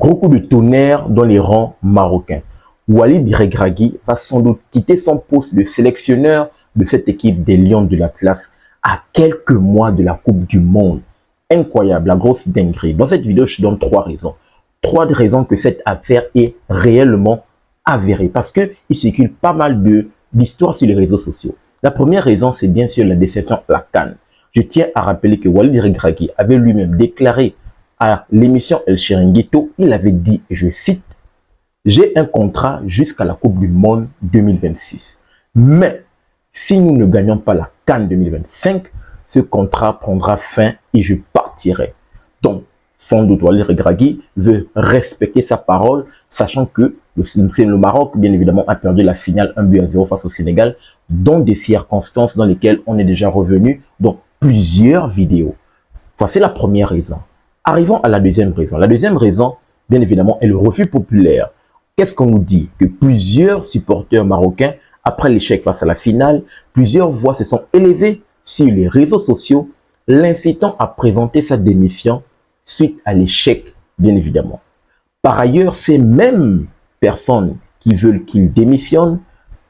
Gros coup de tonnerre dans les rangs marocains. Walid Regragui va sans doute quitter son poste de sélectionneur de cette équipe des Lions de l'Atlas à quelques mois de la Coupe du Monde. Incroyable, la grosse dinguerie. Dans cette vidéo, je donne 3 raisons. 3 raisons que cette affaire est réellement avérée parce qu'il circule pas mal d'histoires sur les réseaux sociaux. La première raison, c'est bien sûr la déception à la CAN. Je tiens à rappeler que Walid Regragui avait lui-même déclaré à l'émission El Chiringuito, il avait dit, et je cite, « J'ai un contrat jusqu'à la Coupe du Monde 2026. Mais si nous ne gagnons pas la CAN 2025, ce contrat prendra fin et je partirai. » Donc, sans doute, Walid Regragui veut respecter sa parole, sachant que le Maroc, bien évidemment, a perdu la finale 1-0 face au Sénégal, dans des circonstances dans lesquelles on est déjà revenu dans plusieurs vidéos. Voici la première raison. Arrivons à la deuxième raison. La deuxième raison, bien évidemment, est le refus populaire. Qu'est-ce qu'on nous dit? Que plusieurs supporters marocains, après l'échec face à la finale, plusieurs voix se sont élevées sur les réseaux sociaux, l'incitant à présenter sa démission suite à l'échec, bien évidemment. Par ailleurs, ces mêmes personnes qui veulent qu'il démissionne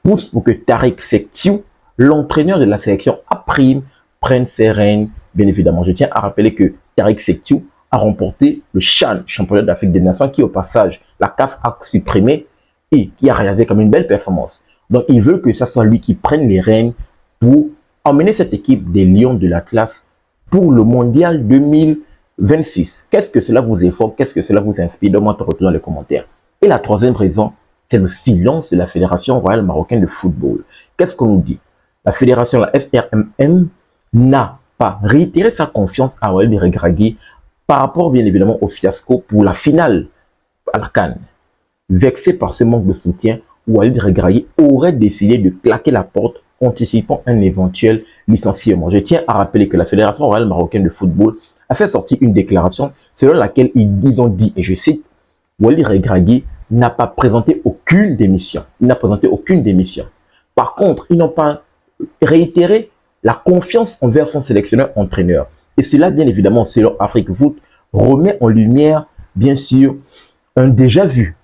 poussent pour que Tariq Sektiou, l'entraîneur de la sélection A-Prime, prenne ses rênes, bien évidemment. Je tiens à rappeler que Tariq Sektiou a remporté le CHAN, championnat d'Afrique des Nations, qui au passage, la CAF a supprimé et qui a réalisé comme une belle performance. Donc, il veut que ce soit lui qui prenne les rênes pour emmener cette équipe des Lions de l'Atlas pour le Mondial 2026. Qu'est-ce que cela vous évoque? Qu'est-ce que cela vous inspire? Donne-moi ton retour dans les commentaires. Et la troisième raison, c'est le silence de la Fédération royale marocaine de football. Qu'est-ce qu'on nous dit? La fédération, la FRMM, n'a pas réitéré sa confiance à Walid Regragui par rapport bien évidemment au fiasco pour la finale à la CAN. Vexé par ce manque de soutien, Walid Regragui aurait décidé de claquer la porte anticipant un éventuel licenciement. Je tiens à rappeler que la Fédération royale marocaine de football a fait sortir une déclaration selon laquelle ils ont dit, et je cite, Walid Regragui n'a pas présenté aucune démission. Il n'a présenté aucune démission. Par contre, ils n'ont pas réitéré la confiance envers son sélectionneur-entraîneur. Et cela, bien évidemment, selon Afrique Foot, remet en lumière, bien sûr, un déjà-vu,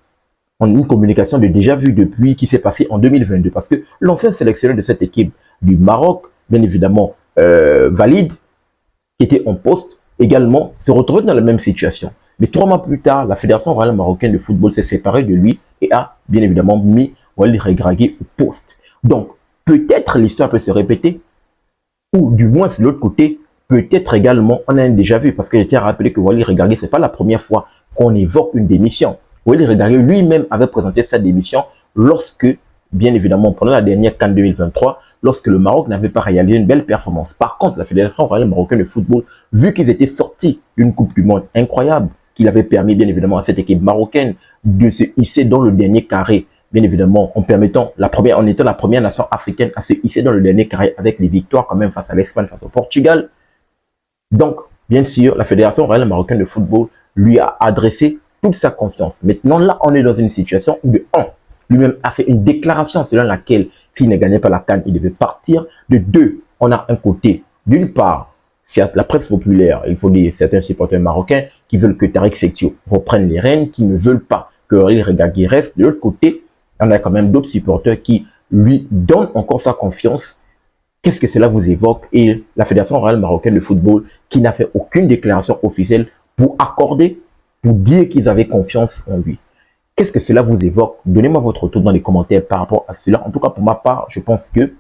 une communication de déjà-vu depuis qui s'est passé en 2022. Parce que l'ancien sélectionneur de cette équipe du Maroc, bien évidemment, Walid, qui était en poste, également, se retrouvait dans la même situation. Mais 3 mois plus tard, la Fédération royale marocaine de football s'est séparée de lui et a, bien évidemment, mis Walid Regragui au poste. Donc, peut-être l'histoire peut se répéter, ou du moins de l'autre côté, peut-être également, on a déjà vu, parce que je tiens à rappeler que Walid Regragui, ce n'est pas la première fois qu'on évoque une démission. Walid Regragui lui-même avait présenté sa démission lorsque, bien évidemment, pendant la dernière CAN 2023, lorsque le Maroc n'avait pas réalisé une belle performance. Par contre, la Fédération royale marocaine de football, vu qu'ils étaient sortis d'une Coupe du Monde incroyable, qui avait permis bien évidemment à cette équipe marocaine de se hisser dans le dernier carré, bien évidemment, en étant la première nation africaine à se hisser dans le dernier carré avec les victoires quand même face à l'Espagne, face au Portugal. Donc, bien sûr, la Fédération royale marocaine de football lui a adressé toute sa confiance. Maintenant, là, on est dans une situation où de 1, lui-même a fait une déclaration selon laquelle s'il ne gagnait pas la CAN, il devait partir. De 2, on a un côté, d'une part, la presse populaire, il faut dire certains supporters marocains qui veulent que Tariq Sektiou reprenne les rênes, qui ne veulent pas que Walid Regragui reste. De l'autre côté, on a quand même d'autres supporters qui lui donnent encore sa confiance. Qu'est-ce que cela vous évoque? Et la Fédération royale marocaine de football qui n'a fait aucune déclaration officielle pour accorder, pour dire qu'ils avaient confiance en lui. Qu'est-ce que cela vous évoque? Donnez-moi votre retour dans les commentaires par rapport à cela. En tout cas, pour ma part, je pense que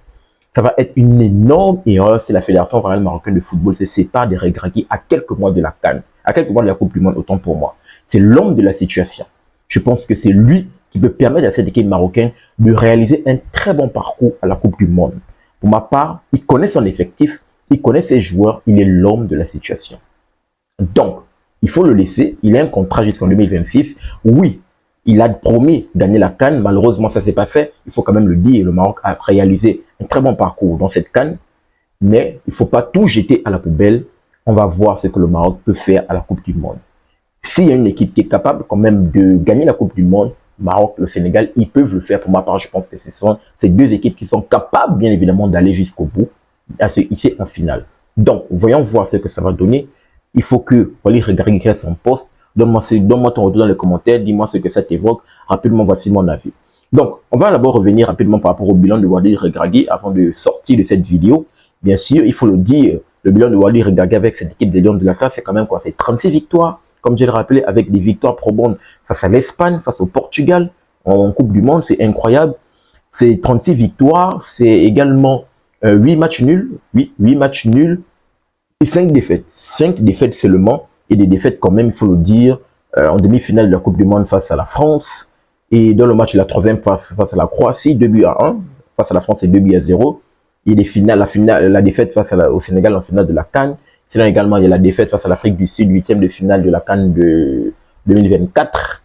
ça va être une énorme erreur si la Fédération royale marocaine de football se sépare des Regragui à quelques mois de la CAN, à quelques mois de la Coupe du Monde, autant pour moi. C'est l'homme de la situation. Je pense que c'est lui qui peut permettre à cette équipe marocaine de réaliser un très bon parcours à la Coupe du Monde. Pour ma part, il connaît son effectif, il connaît ses joueurs, il est l'homme de la situation. Donc, il faut le laisser, il a un contrat jusqu'en 2026. Oui, il a promis de gagner la CAN, malheureusement ça ne s'est pas fait, il faut quand même le dire, le Maroc a réalisé un très bon parcours dans cette CAN, mais il ne faut pas tout jeter à la poubelle, on va voir ce que le Maroc peut faire à la Coupe du Monde. S'il y a une équipe qui est capable quand même de gagner la Coupe du Monde, Maroc, le Sénégal, ils peuvent le faire. Pour ma part, je pense que ce sont ces 2 équipes qui sont capables, bien évidemment, d'aller jusqu'au bout, à se hisser en finale. Donc, voyons voir ce que ça va donner. Il faut que Walid Regragui crée son poste. Donne-moi ton retour dans les commentaires, dis-moi ce que ça t'évoque. Rapidement, voici mon avis. Donc, on va d'abord revenir rapidement par rapport au bilan de Walid Regragui avant de sortir de cette vidéo. Bien sûr, il faut le dire, le bilan de Walid Regragui avec cette équipe des Lions de l'Atlas, c'est quand même quoi? C'est 36 victoires, comme je l'ai rappelé, avec des victoires probantes face à l'Espagne, face au Portugal, en Coupe du Monde, c'est incroyable. C'est 36 victoires, c'est également 8 matchs nuls, 8 matchs nuls et 5 défaites. 5 défaites seulement, et des défaites quand même, il faut le dire, en demi-finale de la Coupe du Monde face à la France, et dans le match de la troisième face à la Croatie, 2-1, face à la France, c'est 2-0. Et les finales, la défaite face au Sénégal en finale de la CAN. Sinon également, il y a la défaite face à l'Afrique du Sud, 8e de finale de la CAN de 2024,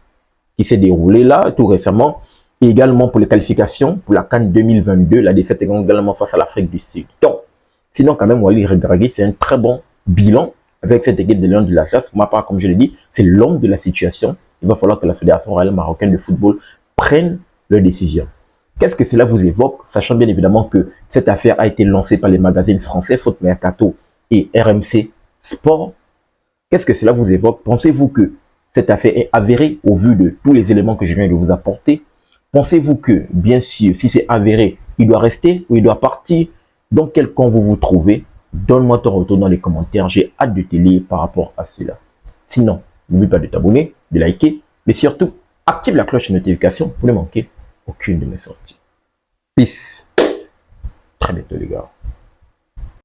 qui s'est déroulée là, tout récemment. Et également pour les qualifications, pour la CAN 2022, la défaite également face à l'Afrique du Sud. Donc, sinon quand même, Walid Regragui, c'est un très bon bilan avec cette équipe de Lions de l'Atlas. Pour ma part, comme je l'ai dit, c'est l'homme de la situation. Il va falloir que la Fédération royale marocaine de football prenne leurs décisions. Qu'est-ce que cela vous évoque, sachant bien évidemment que cette affaire a été lancée par les magazines français Foot Mercato et RMC Sport? Qu'est-ce que cela vous évoque? Pensez-vous que cette affaire est avérée au vu de tous les éléments que je viens de vous apporter? Pensez-vous que, bien sûr, si c'est avéré, il doit rester ou il doit partir? Dans quel camp vous vous trouvez? Donne-moi ton retour dans les commentaires. J'ai hâte de te lire par rapport à cela. Sinon, n'oublie pas de t'abonner, de liker, mais surtout, active la cloche de notification pour ne manquer aucune de mes sorties. Peace. Très bientôt les gars.